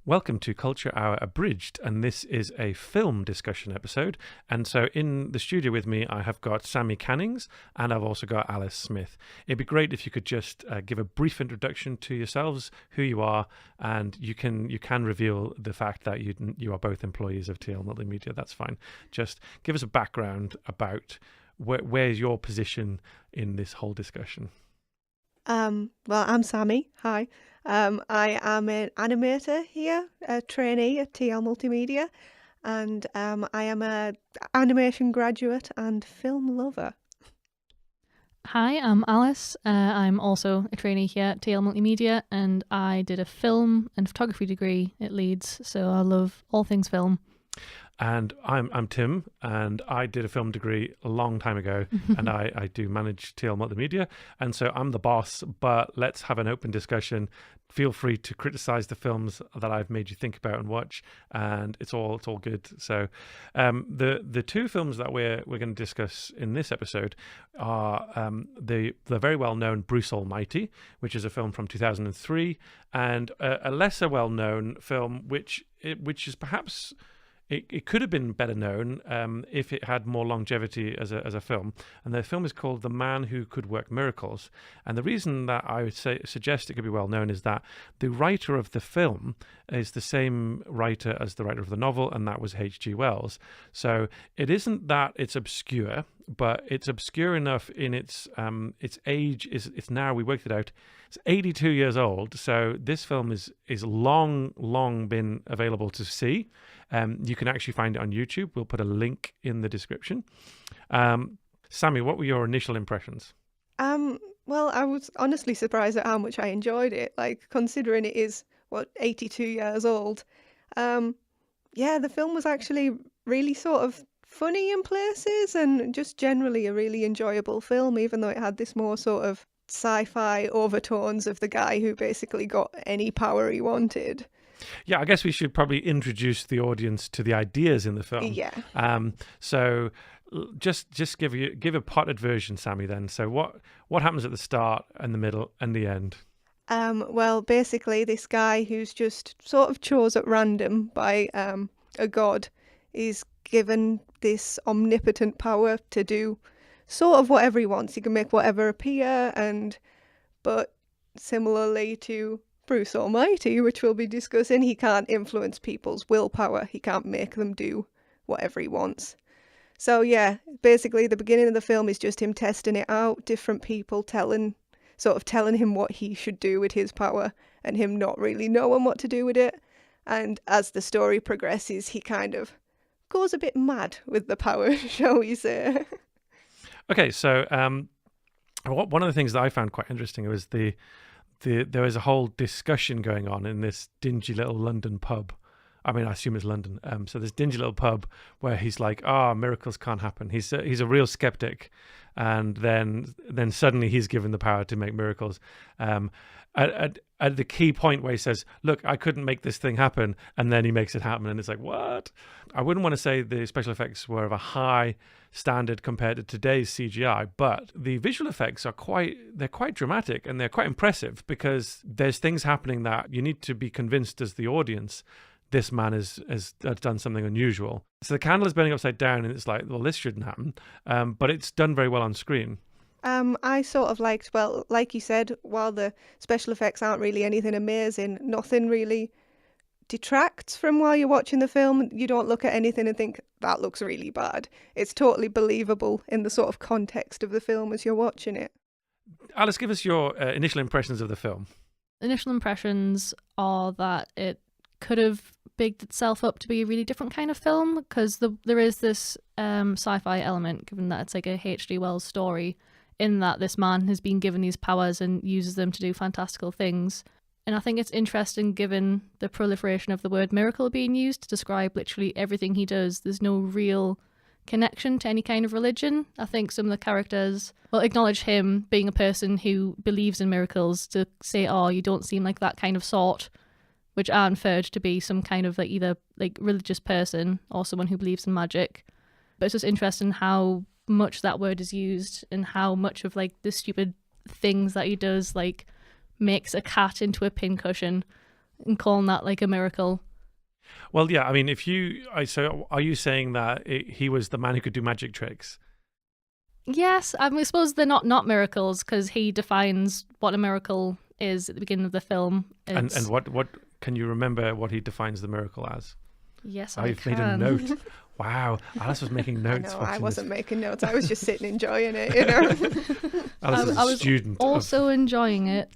Welcome to Culture Hour Abridged, and this is a film discussion episode. And so in the studio with me, I have got Sammy Cannings, and I've also got Alice Smith. It'd be great if you could just give a brief introduction to yourselves, who you are, and you can reveal the fact that you are both employees of TL Multimedia. That's fine. Just give us a background about where's your position in this whole discussion. Well, I'm Sammy. Hi. I am an animator here, a trainee at TL Multimedia, and I am an animation graduate and film lover. Hi, I'm Alice. I'm also a trainee here at TL Multimedia, and I did a film and photography degree at Leeds, so I love all things film. And I'm Tim, and I did a film degree a long time ago, and I do manage TL Multimedia, and so I'm the boss, but let's have an open discussion. Feel free to criticize the films that I've made you think about and watch, and it's all good. So the two films that we're going to discuss in this episode are the very well-known Bruce Almighty, which is a film from 2003, and a lesser well-known film which is perhaps... It could have been better known if it had more longevity as a film. And the film is called The Man Who Could Work Miracles. And the reason that I would suggest it could be well known is that the writer of the film is the same writer as the writer of the novel, and that was H.G. Wells. So it isn't that it's obscure, but it's obscure enough in its age. It's now, we worked it out, it's 82 years old. So this film is long been available to see. You can actually find it on YouTube. We'll put a link in the description. Sammy, what were your initial impressions? Well, I was honestly surprised at how much I enjoyed it. Like, considering it is 82 years old. Yeah, the film was actually really sort of funny in places, and just generally a really enjoyable film, even though it had this more sort of sci-fi overtones of the guy who basically got any power he wanted. Yeah, I guess we should probably introduce the audience to the ideas in the film. Yeah. So just give a potted version, Sammy, then. So what happens at the start and the middle and the end? Well, basically, this guy who's just sort of chose at random by a god is given this omnipotent power to do sort of whatever he wants. He can make whatever appear, but similarly to Bruce Almighty, which we'll be discussing, he can't influence people's willpower. He can't make them do whatever he wants. So yeah, basically the beginning of the film is just him testing it out, different people telling him what he should do with his power, and him not really knowing what to do with it. And as the story progresses, he kind of goes a bit mad with the power, shall we say. Okay, so one of the things that I found quite interesting was there was a whole discussion going on in this dingy little London pub. I mean, I assume it's London. So this dingy little pub where he's like, miracles can't happen. He's a real skeptic. And then suddenly he's given the power to make miracles. At the key point where he says, look, I couldn't make this thing happen. And then he makes it happen. And it's like, what? I wouldn't want to say the special effects were of a high standard compared to today's CGI, but the visual effects are quite dramatic, and they're quite impressive because there's things happening that you need to be convinced as the audience this man has done something unusual. So the candle is burning upside down, and it's like, well, this shouldn't happen. But it's done very well on screen. I sort of liked, well, like you said, while the special effects aren't really anything amazing, nothing really detracts from while you're watching the film. You don't look at anything and think, that looks really bad. It's totally believable in the sort of context of the film as you're watching it. Alice, give us your initial impressions of the film. Initial impressions are that it could have bigged itself up to be a really different kind of film, because there is this sci-fi element, given that it's like a H.G. Wells story, in that this man has been given these powers and uses them to do fantastical things. And I think it's interesting, given the proliferation of the word miracle being used to describe literally everything he does. There's no real connection to any kind of religion. I think some of the characters will acknowledge him being a person who believes in miracles to say, oh, you don't seem like that kind of sort, which are inferred to be some kind of either religious person or someone who believes in magic. But it's just interesting how much that word is used, and how much of the stupid things that he does, makes a cat into a pincushion, and calling that like a miracle. Well, yeah, I mean, so are you saying that he was the man who could do magic tricks? Yes, I mean, I suppose they're not miracles because he defines what a miracle is at the beginning of the film. And what can you remember what he defines the miracle as? Yes, I've made a note. Wow, Alice was making notes. I wasn't this. making notes. I was just sitting enjoying it, you know. Alice is I a was student. also enjoying it.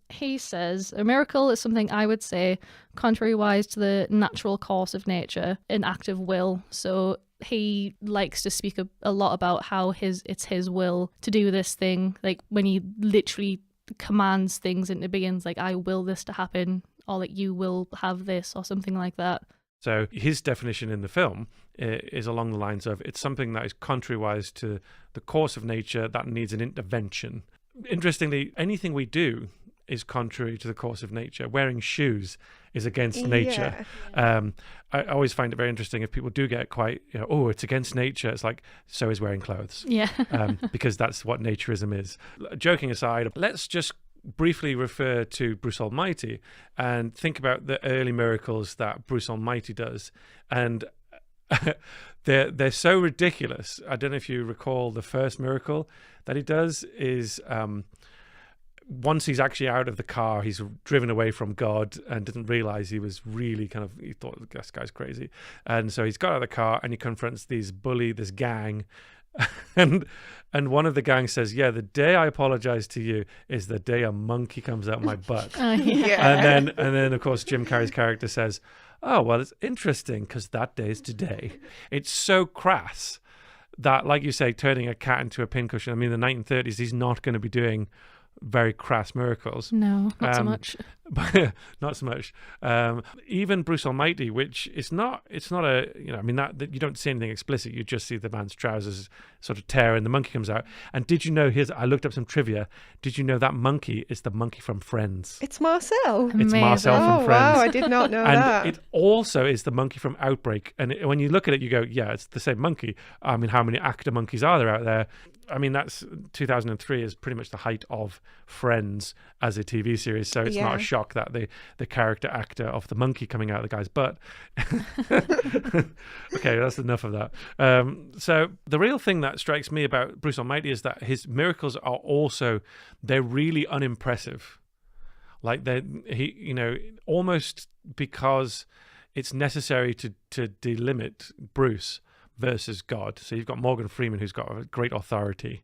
He says, a miracle is something I would say contrary-wise to the natural course of nature, an act of will. So he likes to speak a lot about how it's his will to do this thing. Like when he literally commands things into being, like, I will this to happen, or like you will have this, or something like that. So his definition in the film is along the lines of it's something that is contrary-wise to the course of nature that needs an intervention. Interestingly, anything we do is contrary to the course of nature. Wearing shoes is against nature. Yeah. I always find it very interesting if people do get quite, oh, it's against nature. It's like, so is wearing clothes. Yeah. Because that's what naturism is. Joking aside, let's just briefly refer to Bruce Almighty and think about the early miracles that Bruce Almighty does. And they're so ridiculous. I don't know if you recall the first miracle that he does is once he's actually out of the car, he's driven away from God and didn't realize he was really he thought this guy's crazy. And so he's got out of the car and he confronts this gang. And one of the gang says, yeah, the day I apologize to you is the day a monkey comes out my butt. Yeah. And then of course Jim Carrey's character says, oh, well, it's interesting because that day is today. It's so crass that, like you say, turning a cat into a pincushion. I mean, in the 1930s, he's not going to be doing very crass miracles. No, not so much. Not so much. Even Bruce Almighty, which it's not a, I mean, that you don't see anything explicit. You just see the man's trousers sort of tear and the monkey comes out. And did you know, I looked up some trivia. Did you know that monkey is the monkey from Friends? It's Marcel. It's Amazing. Marcel from Oh, Friends. wow, I did not know And that. it also is the monkey from Outbreak. And when you look at it, you go, yeah, it's the same monkey. I mean, how many actor monkeys are there out there? I mean, that's 2003 is pretty much the height of Friends as a TV series. So it's not a shock that the character actor of the monkey coming out of the guy's butt. Okay, that's enough of that. So the real thing that strikes me about Bruce Almighty is that his miracles are they're really unimpressive. Like almost because it's necessary to delimit Bruce versus God. So you've got Morgan Freeman, who's got a great authority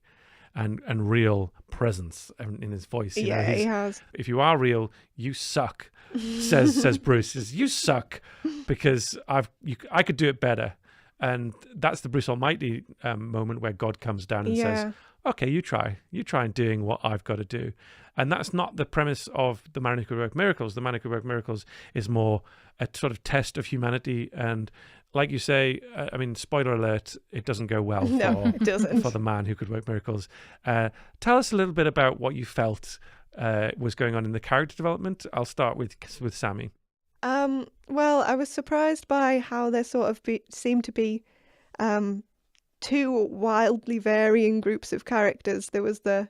and real presence in his voice. He has. If you are real, you suck. Says Bruce. Says, you suck because I could do it better. And that's the Bruce Almighty moment where God comes down and says, okay, you try and doing what I've got to do. And that's not the premise of The Man Who Could Work Miracles. The Man Who Could Work Miracles is more a sort of test of humanity. And like you say, I mean, spoiler alert, it doesn't go well it doesn't. for The Man Who Could Work Miracles. Tell us a little bit about what you felt was going on in the character development. I'll start with Sammy. Well, I was surprised by how there sort of seemed to be two wildly varying groups of characters. There was the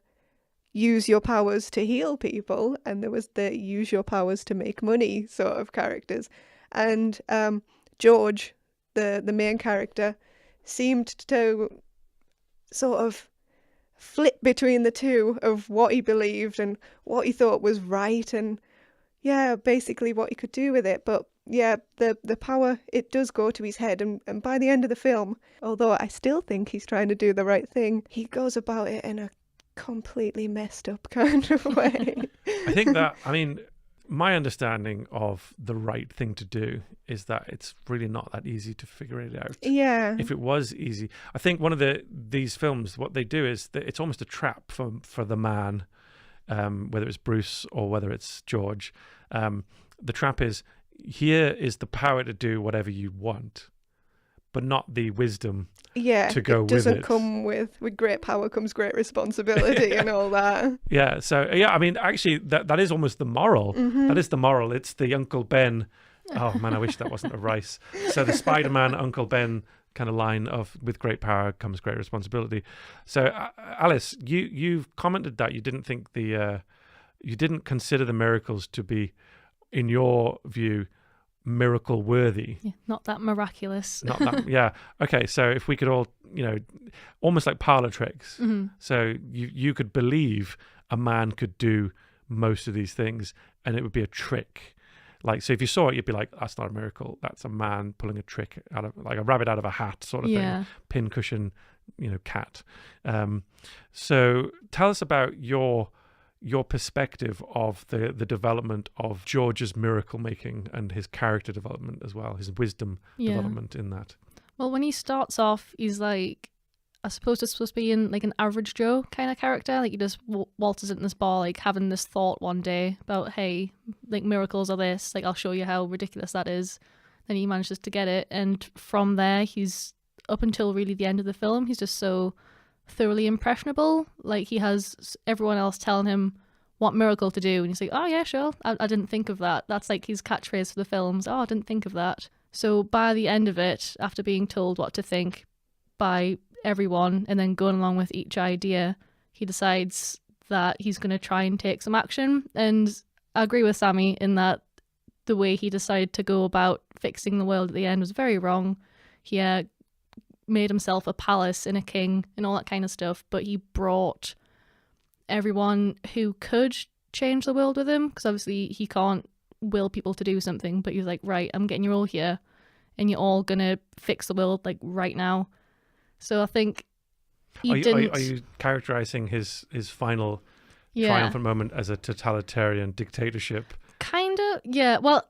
use your powers to heal people, and there was the use your powers to make money sort of characters. And George, the main character, seemed to sort of flip between the two of what he believed and what he thought was right, and basically what he could do with it. But the power, it does go to his head, and by the end of the film, although I still think he's trying to do the right thing, he goes about it in a completely messed up kind of way. I think that, I mean, my understanding of the right thing to do is that it's really not that easy to figure it out. Yeah. If it was easy, I think one of these films, what they do is that it's almost a trap for the man, whether it's Bruce or whether it's George. The trap is, here is the power to do whatever you want, but not the wisdom to go with it. It doesn't come with great power comes great responsibility and all that. Yeah, so I mean, actually, that is almost the moral. Mm-hmm. That is the moral. It's the Uncle Ben. Oh man, I wish that wasn't a rice. So the Spider-Man Uncle Ben kind of line of with great power comes great responsibility. So Alice, you've commented that you didn't think you didn't consider the miracles to be in your view, miracle worthy. Yeah, not that miraculous. Not that, yeah. Okay, so if we could all, almost like parlor tricks. Mm-hmm. So you could believe a man could do most of these things, and it would be a trick. Like, so if you saw it, you'd be like, that's not a miracle. That's a man pulling a trick out of, like a rabbit out of a hat sort of Yeah. thing. Pincushion, cat. So tell us about your perspective of the development of George's miracle making and his character development as well, his wisdom development in that. Well, when he starts off, he's like, I suppose it's supposed to be in like an average Joe kind of character. Like he just waltzes into this bar, like having this thought one day about, hey, like miracles are this. Like I'll show you how ridiculous that is. Then he manages to get it, and from there, he's up until really the end of the film, he's just so thoroughly impressionable. Like he has everyone else telling him what miracle to do, and he's like, oh yeah, sure, I didn't think of that. That's like his catchphrase for the films. Oh, I didn't think of that. So by the end of it, after being told what to think by everyone and then going along with each idea, he decides that he's going to try and take some action. And I agree with Sammy in that the way he decided to go about fixing the world at the end was very wrong. He made himself a palace and a king and all that kind of stuff, but he brought everyone who could change the world with him, because obviously he can't will people to do something, but he was like, right, I'm getting you all here and you're all gonna fix the world like right now. So I think he didn't... Are you characterizing his final triumphant moment as a totalitarian dictatorship? Kinda, yeah. Well,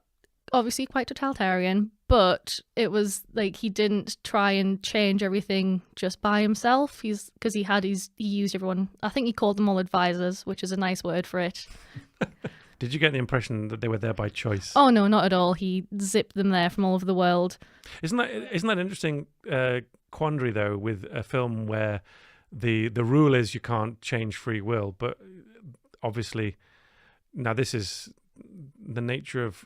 obviously quite totalitarian, but it was like he didn't try and change everything just by himself. He used everyone. I think he called them all advisors, which is a nice word for it. Did you get the impression that they were there by choice? Oh no, not at all. He zipped them there from all over the world. Isn't that an interesting quandary though, with a film where the rule is you can't change free will, but obviously now this is the nature of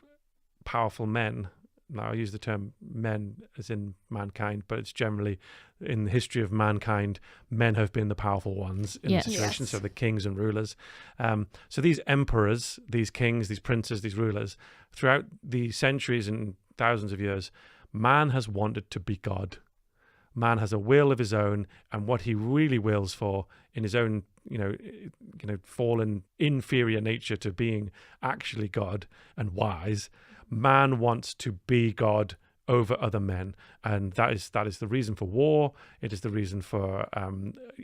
powerful men. Now I use the term men as in mankind, but it's generally in the history of mankind, men have been the powerful ones in the situation. Yes. So the kings and rulers. So these emperors, these kings, these princes, these rulers, throughout the centuries and thousands of years, man has wanted to be God. Man has a will of his own, and what he really wills for in his own, fallen inferior nature to being actually God and wise. Man wants to be God over other men, and that is the reason for war. It is the reason for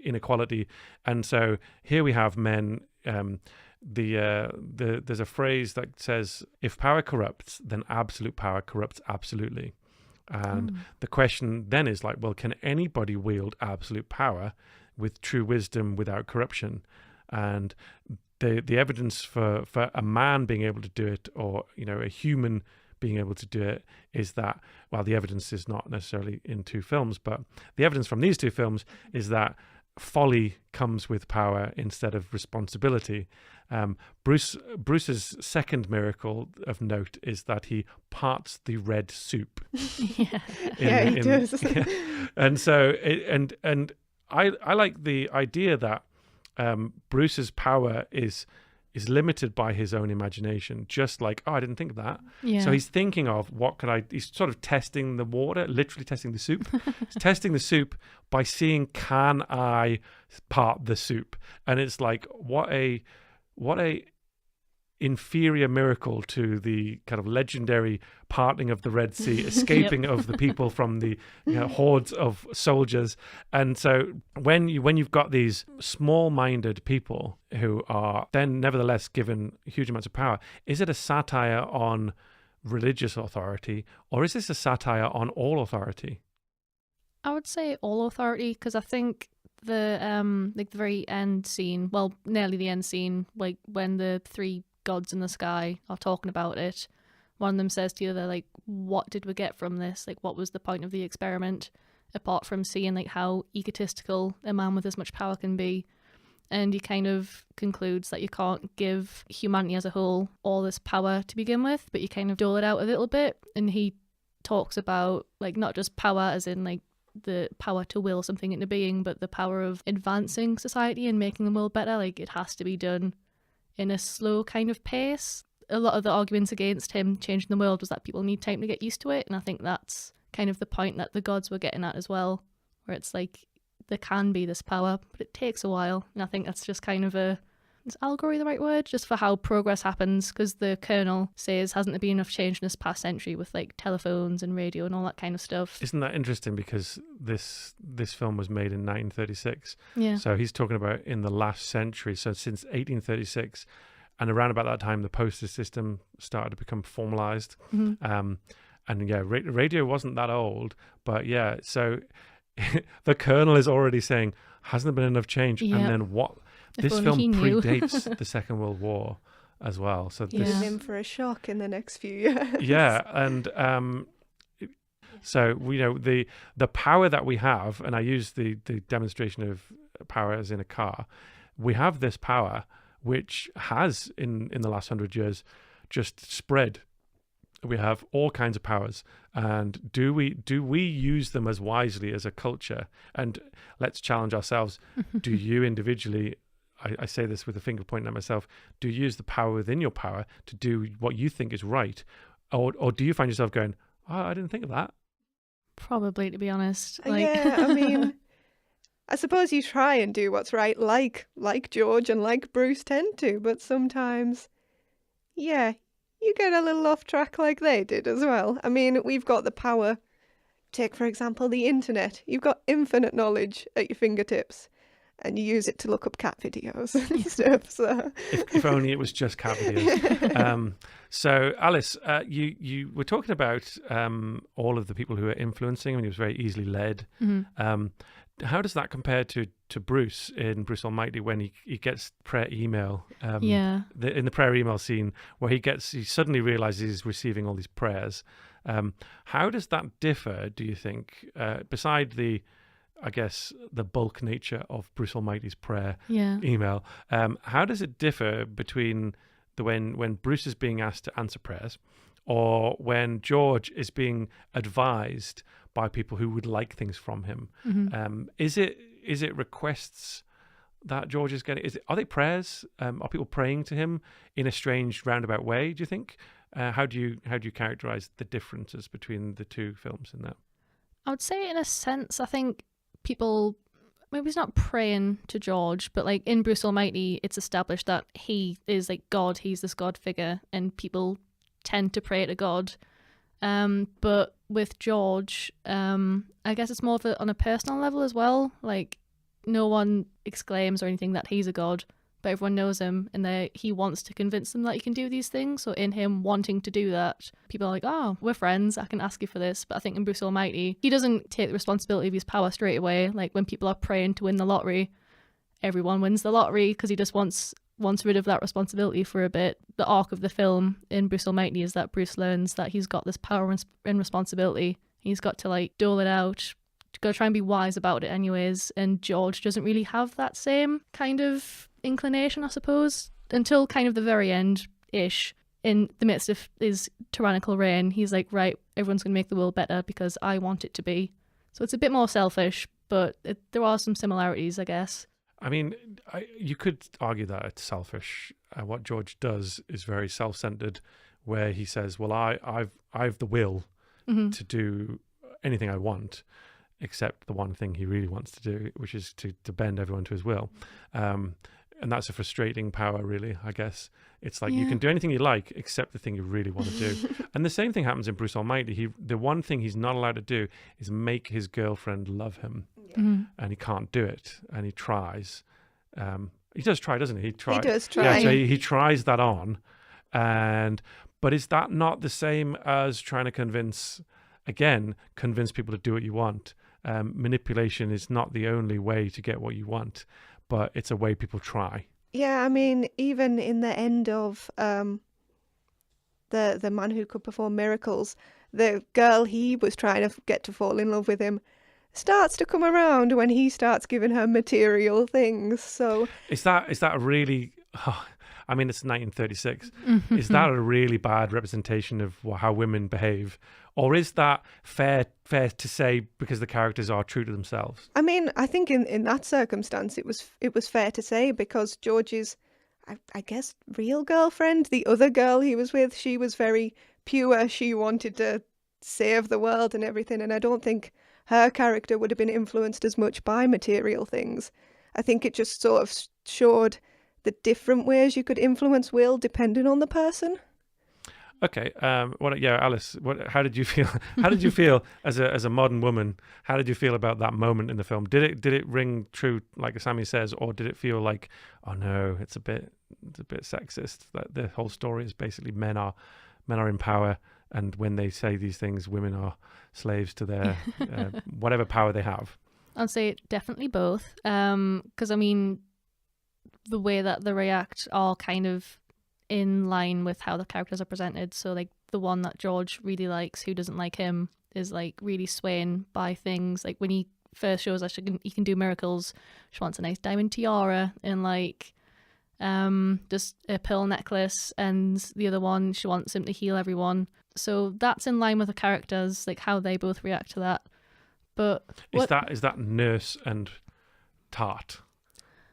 inequality. And so here we have men. There's a phrase that says, "If power corrupts, then absolute power corrupts absolutely." And the question then is like, well, can anybody wield absolute power with true wisdom without corruption? And the evidence for a man being able to do it, or a human being able to do it, is that, well, the evidence is not necessarily in two films, but the evidence from these two films is that folly comes with power instead of responsibility. Bruce's second miracle of note is that he parts the red soup. He does. And so I like the idea that Bruce's power is limited by his own imagination, just like, I didn't think of that. Yeah. So he's thinking of he's sort of testing the water, literally testing the soup. He's testing the soup by seeing, can I part the soup? And it's like, what a inferior miracle to the kind of legendary parting of the Red Sea, escaping of the people from the hordes of soldiers. And so when you've got these small-minded people who are then nevertheless given huge amounts of power, is it a satire on religious authority, or is this a satire on all authority? I would say all authority, because I think the very end scene, well, nearly the end scene, like when the three gods in the sky are talking about it, one of them says to the other, like, what did we get from this? Like, what was the point of the experiment, apart from seeing like how egotistical a man with as much power can be? And he kind of concludes that you can't give humanity as a whole all this power to begin with, but you kind of dole it out a little bit. And he talks about like not just power as in like the power to will something into being, but the power of advancing society and making the world better. Like, it has to be done in a slow kind of pace. a lot of the arguments against him changing the world was that people need time to get used to it. And I think that's kind of the point that the gods were getting at as well, where it's like there can be this power, but it takes a while. And I think that's just kind of is allegory the right word? Just for how progress happens, because the Colonel says hasn't there been enough change in this past century with like telephones and radio and all that kind of stuff. Isn't that interesting? Because this film was made in 1936. Yeah. So he's talking about in the last century. So since 1836, and around about that time, the postage system started to become formalized. Mm-hmm. And yeah, radio wasn't that old, but yeah. So the Colonel is already saying, hasn't there been enough change? Yeah. And then what? If This only film he knew. predates the Second World War as well. So Yeah. this, in for a shock in the next few years. yeah, and so we know the power that we have, and I use the demonstration of power as in a car. We have this power which has in the last 100 years just spread. We have all kinds of powers, and do we use them as wisely as a culture? And let's challenge ourselves. Do you individually, I say this with a finger pointing at myself, do you use the power within your power to do what you think is right? Or do you find yourself going, oh, I didn't think of that? Probably, to be honest. Yeah, I mean, I suppose you try and do what's right, like George and like Bruce tend to, but sometimes, yeah, you get a little off track like they did as well. I mean, we've got the power. Take, for example, the internet. You've got infinite knowledge at your fingertips, and you use it to look up cat videos and stuff. So, if only it was just cat videos. So, Alice, you were talking about all of the people who are influencing him. He was very easily led. Mm-hmm. How does that compare to Bruce in Bruce Almighty when he gets prayer email? Yeah. In the prayer email scene where he suddenly realizes he's receiving all these prayers. How does that differ, do you think, beside the bulk nature of Bruce Almighty's prayer email? How does it differ between when Bruce is being asked to answer prayers or when George is being advised by people who would like things from him? Mm-hmm. Is it requests that George is getting? Are they prayers? Are people praying to him in a strange roundabout way, do you think? How do you characterize the differences between the two films in that? I would say in a sense, I think people, maybe he's not praying to George, but like in Bruce Almighty, it's established that he is like God, he's this God figure, and people tend to pray to God. But with George, I guess it's more of on a personal level as well. Like no one exclaims or anything that he's a god, but everyone knows him and he wants to convince them that he can do these things. So in him wanting to do that, people are like, oh, we're friends, I can ask you for this. But I think in Bruce Almighty, he doesn't take the responsibility of his power straight away. Like when people are praying to win the lottery, everyone wins the lottery because he just wants rid of that responsibility for a bit. The arc of the film in Bruce Almighty is that Bruce learns that he's got this power and responsibility. He's got to like dole it out, got to try and be wise about it anyways. And George doesn't really have that same kind of inclination, I suppose, until kind of the very end-ish. In the midst of his tyrannical reign, he's like, right, everyone's going to make the world better because I want it to be. So it's a bit more selfish, but there are some similarities, I guess. I mean, you could argue that it's selfish. What George does is very self-centered, where he says, well, I've the will to do anything I want, except the one thing he really wants to do, which is to bend everyone to his will. And that's a frustrating power, really, I guess. It's like you can do anything you like, except the thing you really want to do. And the same thing happens in Bruce Almighty. The one thing he's not allowed to do is make his girlfriend love him. And he can't do it. And he tries. He does try, doesn't he? He does try. Yeah, so he tries that on. But is that not the same as trying to convince people to do what you want? Manipulation is not the only way to get what you want, but it's a way people try. Yeah, I mean, even in the end of the Man Who Could Perform Miracles, the girl he was trying to get to fall in love with him starts to come around when he starts giving her material things. So is that really? I mean, it's 1936. Is that a really bad representation of how women behave, or is that fair to say because the characters are true to themselves? I mean, I think in that circumstance, it was fair to say because George is I guess, real girlfriend. The other girl he was with, she was very pure. She wanted to save the world and everything. And I don't think her character would have been influenced as much by material things. I think it just sort of showed the different ways you could influence will depending on the person. Okay. Alice, how did you feel? How did you feel as a modern woman? How did you feel about that moment in the film? Did it ring true, like Sammy says, or did it feel like, oh no, it's a bit sexist? That the whole story is basically men are in power, and when they say these things, women are slaves to their whatever power they have. I'd say definitely both. Because I mean, the way that they react are kind of in line with how the characters are presented. So like the one that George really likes, who doesn't like him, is like really swaying by things. Like when he first shows us he can do miracles, she wants a nice diamond tiara and like just a pearl necklace, and the other one, she wants him to heal everyone. So that's in line with the characters, like how they both react to that. But is that nurse and tart?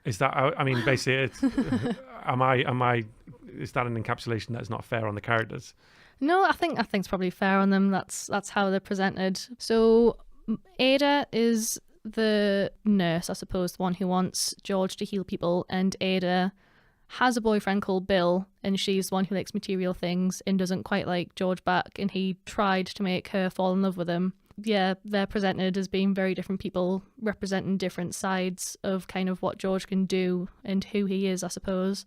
Is that, I mean, basically, it's, is that an encapsulation that's not fair on the characters? No, I think it's probably fair on them. That's how they're presented. So Ada is the nurse, I suppose, the one who wants George to heal people, and Ada has a boyfriend called Bill, and she's the one who likes material things and doesn't quite like George back, and he tried to make her fall in love with him. Yeah, they're presented as being very different people, representing different sides of kind of what George can do and who he is, I suppose.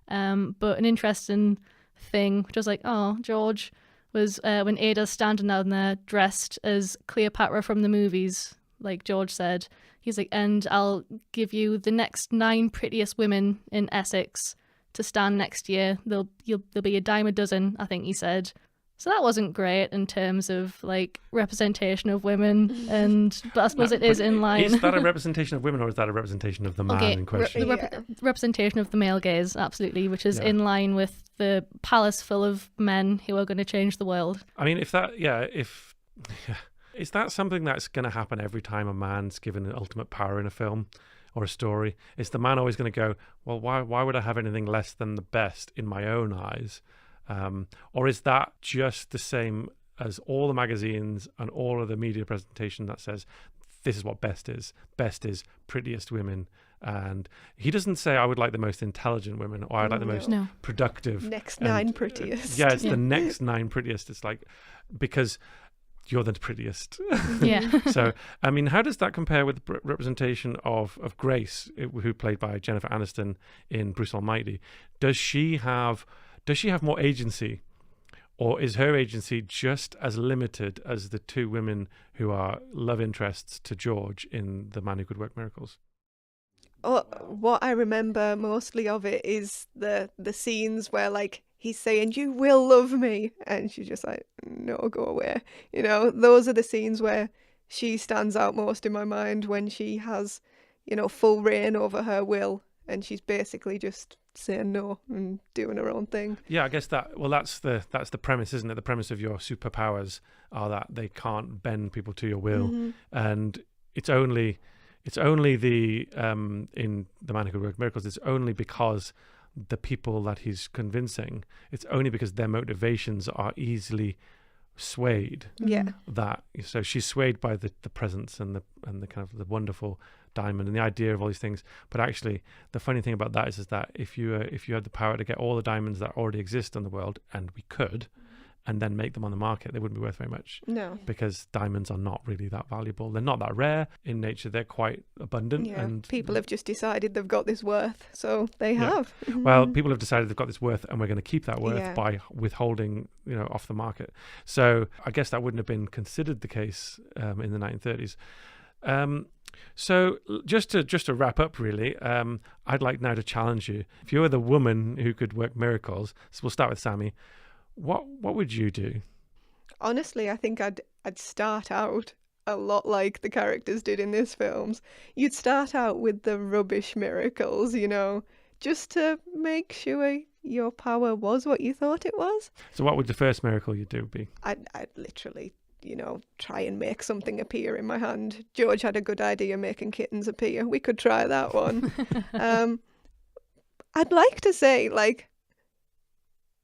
But an interesting thing, which was like, oh, George was when Ada's standing down there dressed as Cleopatra from the movies, like George said. He's like, and I'll give you the next 9 prettiest women in Essex to stand next year. There'll be a dime a dozen, I think he said. So that wasn't great in terms of like representation of women, but I suppose it is in line. Is that a representation of women, or is that a representation of the man in question? The representation of the male gaze, absolutely, which is in line with the palace full of men who are going to change the world. I mean, is that something that's going to happen every time a man's given ultimate power in a film or a story? Is the man always going to go, well, why would I have anything less than the best in my own eyes? Or is that just the same as all the magazines and all of the media presentation that says this is what best is? Best is prettiest women. And he doesn't say I would like the most intelligent women, or I'd like the most productive. Next 9 prettiest. It's the next 9 prettiest. It's like, because you're the prettiest. Yeah. So, I mean, how does that compare with the representation of Grace, who played by Jennifer Aniston in Bruce Almighty? Does she have more agency, or is her agency just as limited as the 2 women who are love interests to George in The Man Who Could Work Miracles? Oh, what I remember mostly of it is the scenes where like he's saying, "You will love me," and she's just like, "No, go away." You know, those are the scenes where she stands out most in my mind, when she has, you know, full reign over her will, and she's basically just saying no and doing her own thing. Yeah, I guess that's the premise, isn't it? The premise of your superpowers are that they can't bend people to your will, and it's only the in The Man Who Could Work Miracles, it's only because the people that he's convincing, it's only because their motivations are easily swayed. Yeah. So she's swayed by the presence and the kind of the wonderful diamond and the idea of all these things. But actually, the funny thing about that is that if you had the power to get all the diamonds that already exist in the world, and we could, and then make them on the market, they wouldn't be worth very much. No. Because diamonds are not really that valuable. They're not that rare in nature. They're quite abundant. Yeah. And people have just decided they've got this worth, so they have. Well, people have decided they've got this worth, and we're going to keep that worth by withholding, off the market. So I guess that wouldn't have been considered the case in the 1930s. So just to wrap up, really, I'd like now to challenge you. If you were the woman who could work miracles, so we'll start with Sammy. What would you do? Honestly, I think I'd start out a lot like the characters did in these films. You'd start out with the rubbish miracles, just to make sure your power was what you thought it was. So what would the first miracle you do be? I'd literally, try and make something appear in my hand. George had a good idea making kittens appear. We could try that one. I'd like to say, like,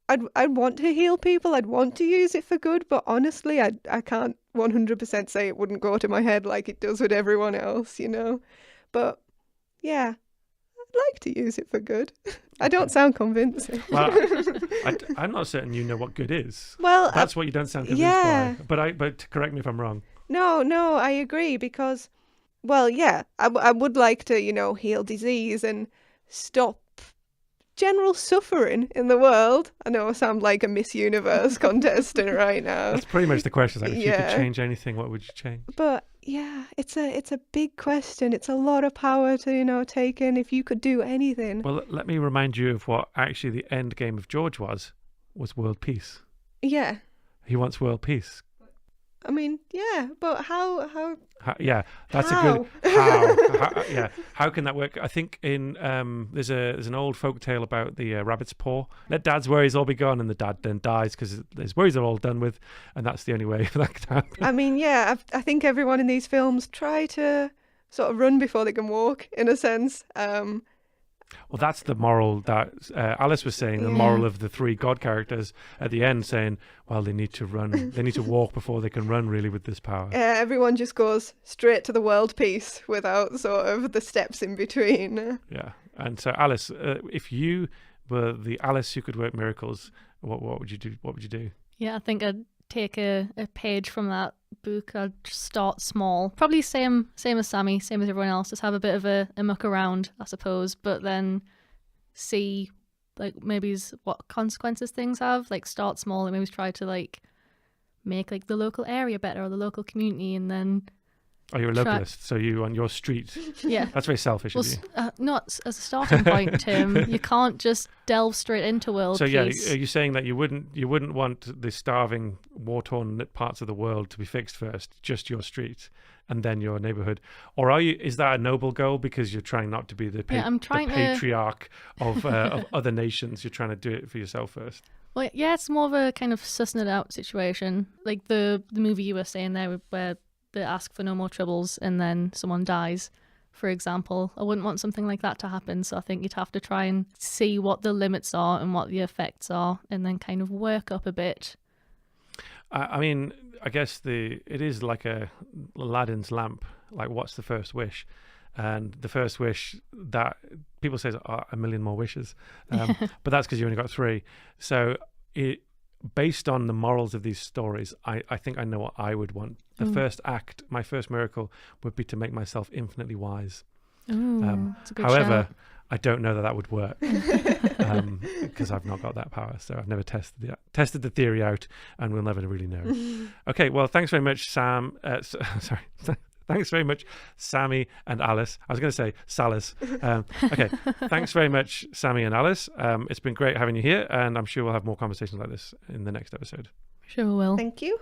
I'd want to heal people. I'd want to use it for good, but honestly, I can't 100% say it wouldn't go to my head like it does with everyone else, you know? But yeah, I'd like to use it for good. I don't sound convincing. Well, I'm not certain you know what good is. Well, That's what you don't sound convinced yeah. by. But correct me if I'm wrong. No, I agree because, well, yeah, I would like to, you know, heal disease and stop general suffering in the world. I know I sound like a Miss Universe contestant right now. That's pretty much the question. Like, if you could Yeah. change anything, what would you change? But yeah, it's a big question. It's a lot of power to, you know, take in if you could do anything. Well, let me remind you of what actually the end game of George was world peace. Yeah. He wants world peace. I mean, yeah, but how Yeah, that's How? a good how. Yeah, how can that work? I think in there's an old folk tale about the rabbit's paw. Let dad's worries all be gone, and the dad then dies because his worries are all done with, and that's the only way for that to happen. I mean, yeah, I think everyone in these films try to sort of run before they can walk, in a sense. Well, that's the moral that Alice was saying. The Yeah. moral of the three God characters at the end, saying, "Well, they need to run. They need to walk before they can run. Really, with this power." Everyone just goes straight to the world peace without sort of the steps in between. Yeah. And so, Alice, if you were the Alice who could work miracles, what would you do? What would you do? Yeah, I think I'd take a page from that book. I'd just start small. Probably same as Sammy, same as everyone else. Just have a bit of a muck around, I suppose, but then see like maybe what consequences things have. Like start small and maybe try to like make like the local area better or the local community, and then Oh, you're a localist, so you on your street. yeah. That's very selfish Well, of you. not as a starting point, Tim. You can't just delve straight into world So yeah, peace. are you saying that you wouldn't want the starving, war-torn parts of the world to be fixed first, just your street, and then your neighborhood, or is that a noble goal because you're trying not to be the I'm trying the patriarch of other nations? You're trying to do it for yourself first. Well, yeah, it's more of a kind of sussing it out situation, like the movie you were saying there, where they ask for no more troubles and then someone dies, for example. I wouldn't want something like that to happen, so I think you'd have to try and see what the limits are and what the effects are, and then kind of work up a bit. I mean, I guess it is like a Aladdin's lamp. Like, what's the first wish? And the first wish that people say is a million more wishes, but that's because you only got 3. So based on the morals of these stories, I think I know what I would want. The first act, my first miracle, would be to make myself infinitely wise. Ooh, that's a good However, shout. I don't know that would work because I've not got that power. So I've never tested the theory out, and we'll never really know. Okay, well, thanks very much, Sam. Sorry. Thanks very much, Sammy and Alice. I was going to say Salas. Okay, thanks very much, Sammy and Alice. It's been great having you here, and I'm sure we'll have more conversations like this in the next episode. Sure will. Thank you.